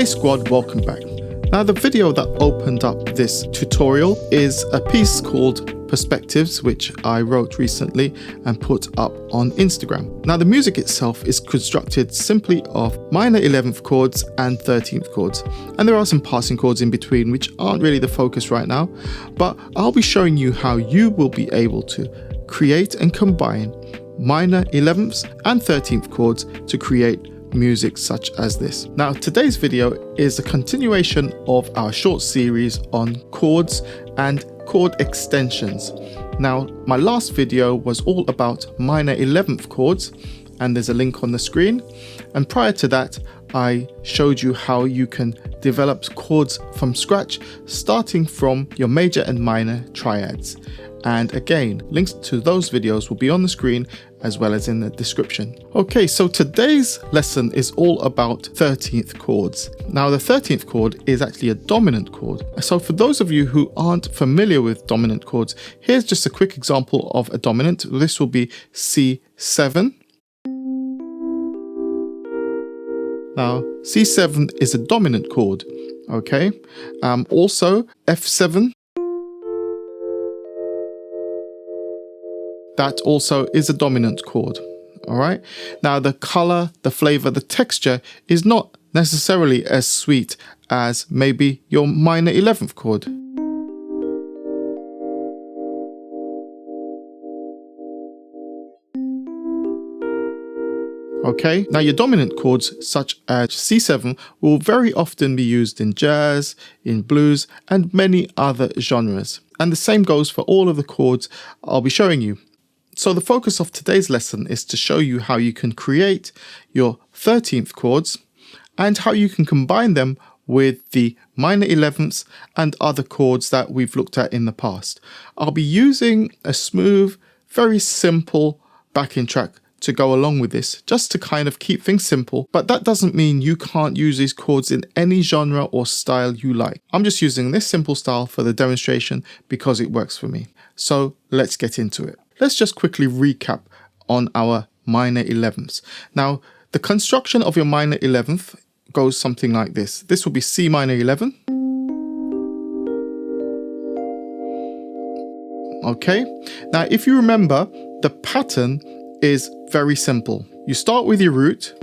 Hey squad, welcome back. Now the video that opened up this tutorial is a piece called Perspectives, which I wrote recently and put up on Instagram. Now the music itself is constructed simply of minor 11th chords and 13th chords, and there are some passing chords in between which aren't really the focus right now, but I'll be showing you how you will be able to create and combine minor 11th and 13th chords to create music such as this. Now today's video is a continuation of our short series on chords and chord extensions. Now my last video was all about minor 11th chords, and there's a link on the screen, and prior to that I showed you how you can develop chords from scratch starting from your major and minor triads. And again, links to those videos will be on the screen as well as in the description. Okay, so today's lesson is all about 13th chords. Now the 13th chord is actually a dominant chord. So for those of you who aren't familiar with dominant chords, here's just a quick example of a dominant. This will be C7. Now C7 is a dominant chord, okay? Also F7. That also is a dominant chord, all right? Now the color, the flavor, the texture is not necessarily as sweet as maybe your minor 11th chord. Okay, now your dominant chords such as C7 will very often be used in jazz, in blues, and many other genres. And the same goes for all of the chords I'll be showing you. So the focus of today's lesson is to show you how you can create your 13th chords and how you can combine them with the minor 11ths and other chords that we've looked at in the past. I'll be using a smooth, very simple backing track to go along with this, just to kind of keep things simple, but that doesn't mean you can't use these chords in any genre or style you like. I'm just using this simple style for the demonstration because it works for me. So let's get into it. Let's just quickly recap on our minor 11ths. Now, the construction of your minor 11th goes something like this. This will be C minor 11. Okay, now if you remember, the pattern is very simple. You start with your root,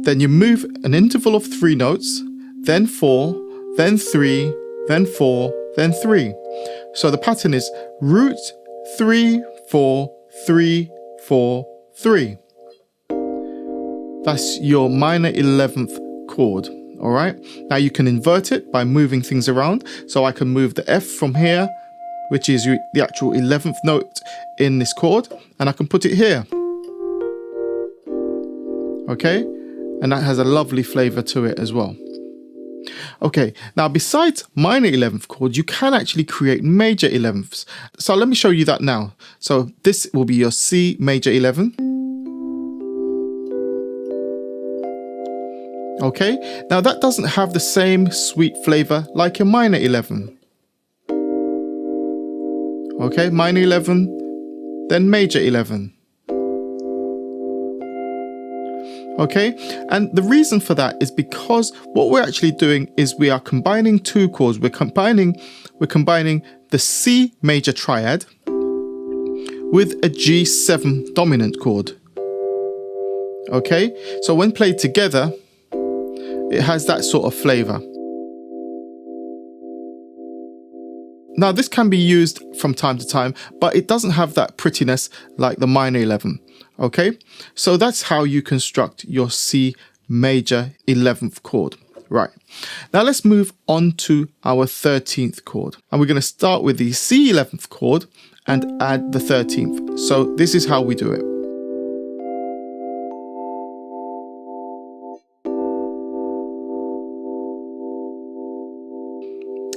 then you move an interval of 3 notes, then 4, then 3, then 4, then 3. So the pattern is root, 3, 4, 3, 4, 3. That's your minor 11th chord, all right? Now you can invert it by moving things around. So I can move the F from here, which is the actual 11th note in this chord, and I can put it here. Okay, and that has a lovely flavor to it as well. Okay, now besides minor 11th chords, you can actually create major 11ths. So let me show you that now. So this will be your C major 11. Okay, now that doesn't have the same sweet flavor like your minor 11. Okay, minor 11, then major 11. Okay, and the reason for that is because what we're actually doing is we are combining 2 chords. We're combining the C major triad with a G7 dominant chord. Okay, so when played together, it has that sort of flavor. Now this can be used from time to time, but it doesn't have that prettiness like the minor 11. Okay, so that's how you construct your C major 11th chord. Right, now let's move on to our 13th chord. And we're going to start with the C 11th chord and add the 13th. So this is how we do it.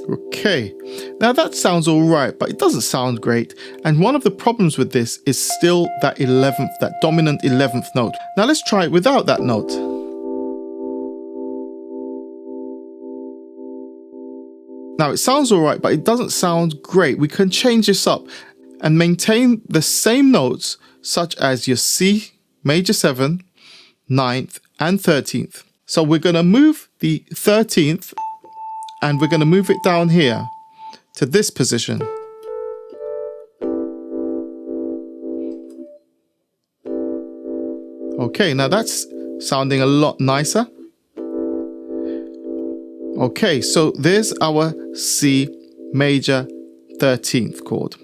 Okay, now that sounds all right, but it doesn't sound great. And one of the problems with this is still that 11th, that dominant 11th note. Now let's try it without that note. Now it sounds all right, but it doesn't sound great. We can change this up and maintain the same notes such as your C major 7, 9th and 13th. So we're going to move the 13th and we're going to move it down here to this position. Okay, now that's sounding a lot nicer. Okay, so there's our C major 13th chord.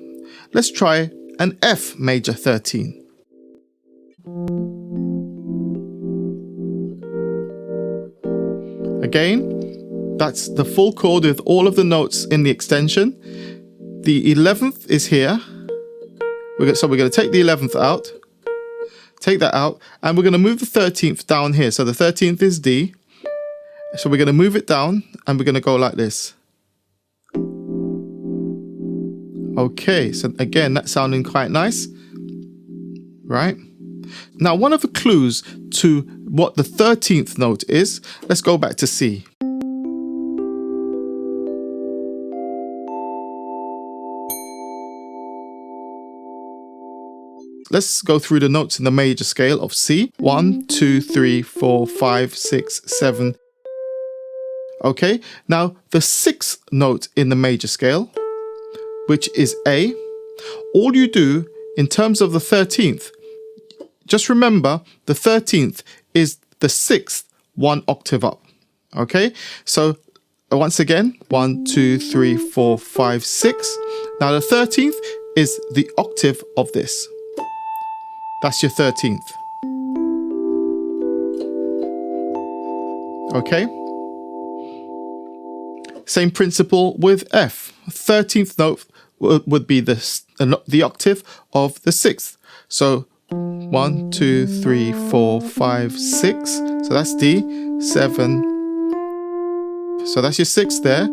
Let's try an F major 13. Again, that's the full chord with all of the notes in the extension. The 11th is here. So we're going to take the 11th out, take that out, and we're going to move the 13th down here. So the 13th is D. So we're going to move it down and we're going to go like this. Okay, so again, that's sounding quite nice, right? Now, one of the clues to what the 13th note is, let's go back to C. Let's go through the notes in the major scale of C. 1, 2, 3, 4, 5, 6, 7. Okay, now the 6th note in the major scale, which is A, all you do in terms of the 13th, just remember the 13th is the 6th one octave up. Okay, so once again, 1, 2, 3, 4, 5, 6. Now the 13th is the octave of this. That's your 13th. Okay. Same principle with F. 13th note would be the octave of the 6th. So 1, 2, 3, 4, 5, 6. So that's D. 7. So that's your 6th there.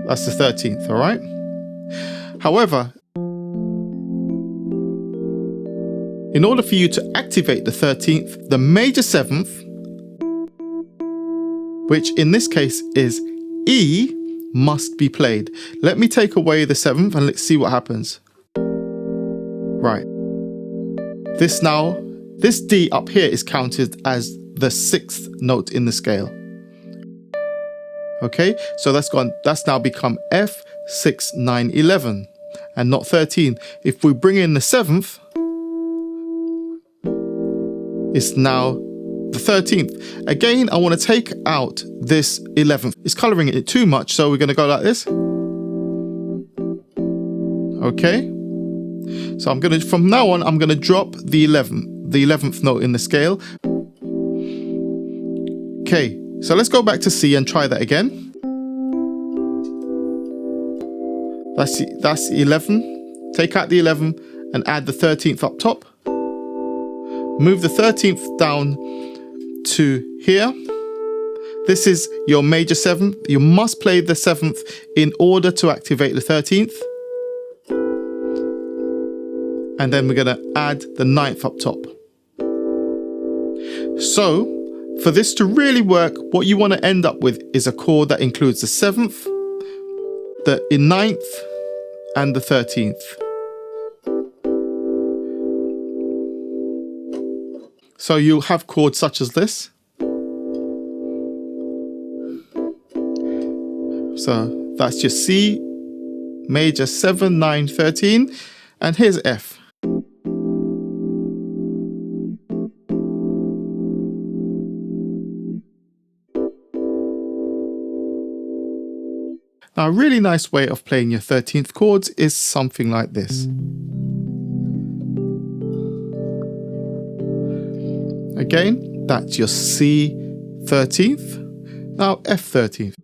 That's the 13th, all right? However, in order for you to activate the 13th, the major 7th, which in this case is E, must be played. Let me take away the 7th and let's see what happens. Right. This D up here is counted as the 6th note in the scale. Okay, so that's now become F, 6, 9, 11, and not 13. If we bring in the 7th, it's now the 13th. Again, I want to take out this 11th. It's coloring it too much, so we're going to go like this. Okay, so from now on, I'm going to drop the 11th note in the scale. Okay. So let's go back to C and try that again. That's 11. Take out the 11 and add the 13th up top. Move the 13th down to here. This is your major 7th. You must play the 7th in order to activate the 13th. And then we're going to add the 9th up top. So, for this to really work, what you want to end up with is a chord that includes the 7th, the 9th, and the 13th. So you'll have chords such as this. So that's your C major 7, 9, 13, and here's F. Now, a really nice way of playing your 13th chords is something like this. Again, that's your C 13th, now F 13th.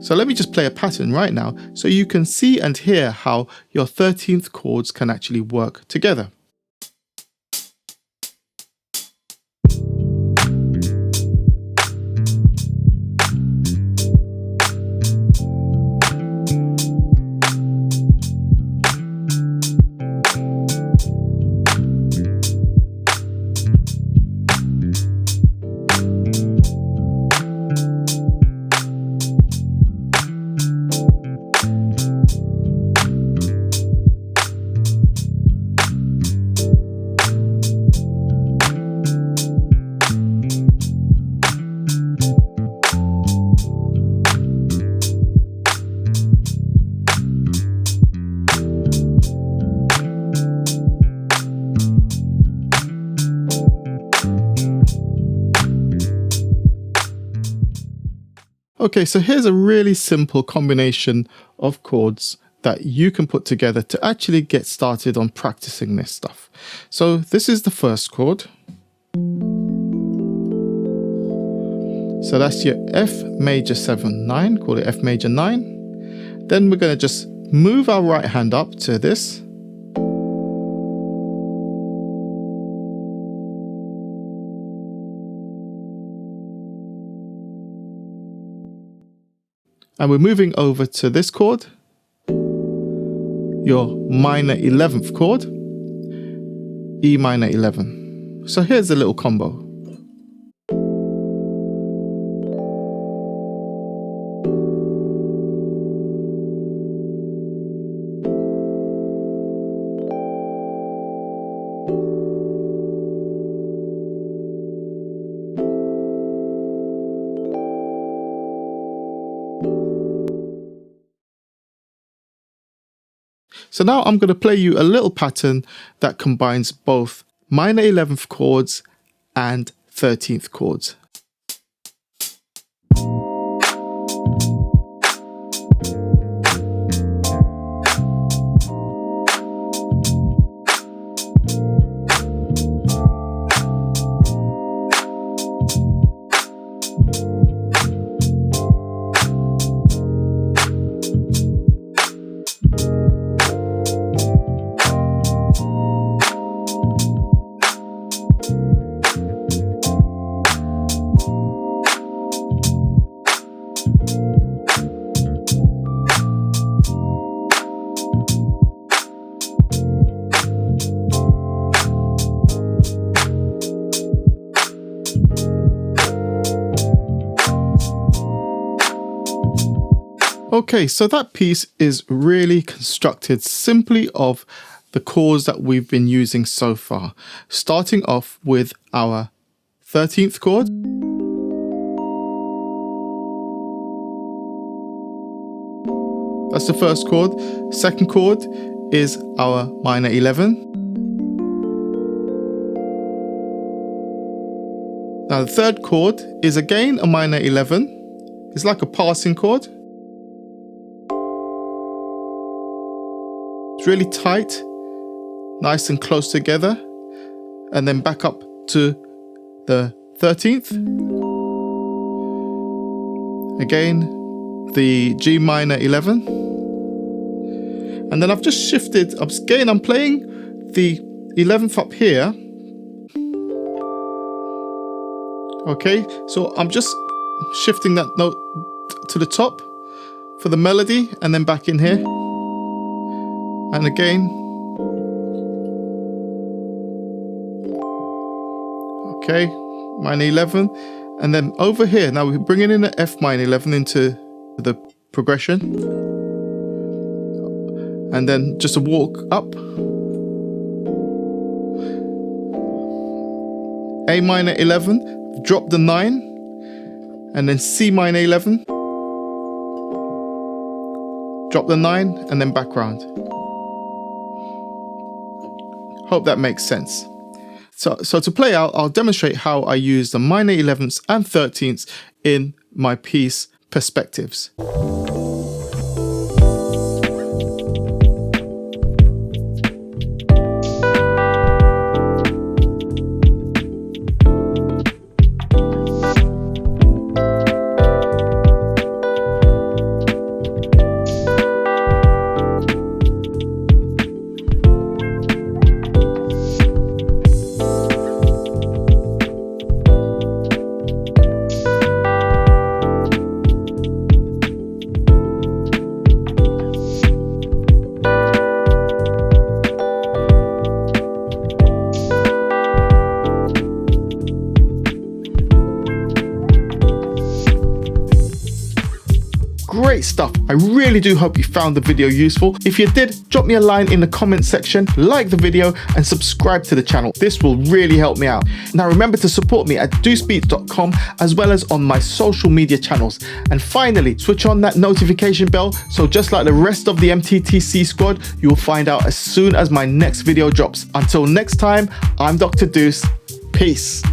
So let me just play a pattern right now so you can see and hear how your 13th chords can actually work together. Okay, so here's a really simple combination of chords that you can put together to actually get started on practicing this stuff. So this is the first chord. So that's your F major 7, 9, call it F major 9. Then we're going to just move our right hand up to this. And we're moving over to this chord, your minor 11th chord, E minor 11. So here's a little combo. So now I'm going to play you a little pattern that combines both minor 11th chords and 13th chords. Okay, so that piece is really constructed simply of the chords that we've been using so far. Starting off with our 13th chord. That's the first chord. Second chord is our minor 11. Now the third chord is again a minor 11. It's like a passing chord. It's really tight, nice and close together, and then back up to the 13th. Again, the G minor 11. And then I've just shifted, I'm playing the 11th up here. Okay, so I'm just shifting that note to the top for the melody and then back in here. And again, okay, minor 11, and then over here, now we're bringing in the F minor 11 into the progression, and then just a walk up, A minor 11, drop the 9, and then C minor 11, drop the 9, and then back round. Hope that makes sense. So to play out, I'll demonstrate how I use the minor 11ths and 13ths in my piece Perspectives. Great stuff. I really do hope you found the video useful. If you did, drop me a line in the comment section, like the video, and subscribe to the channel. This will really help me out. Now remember to support me at deucebeats.com as well as on my social media channels. And finally, switch on that notification bell so just like the rest of the MTTC squad, you'll find out as soon as my next video drops. Until next time, I'm Dr. Deuce. Peace.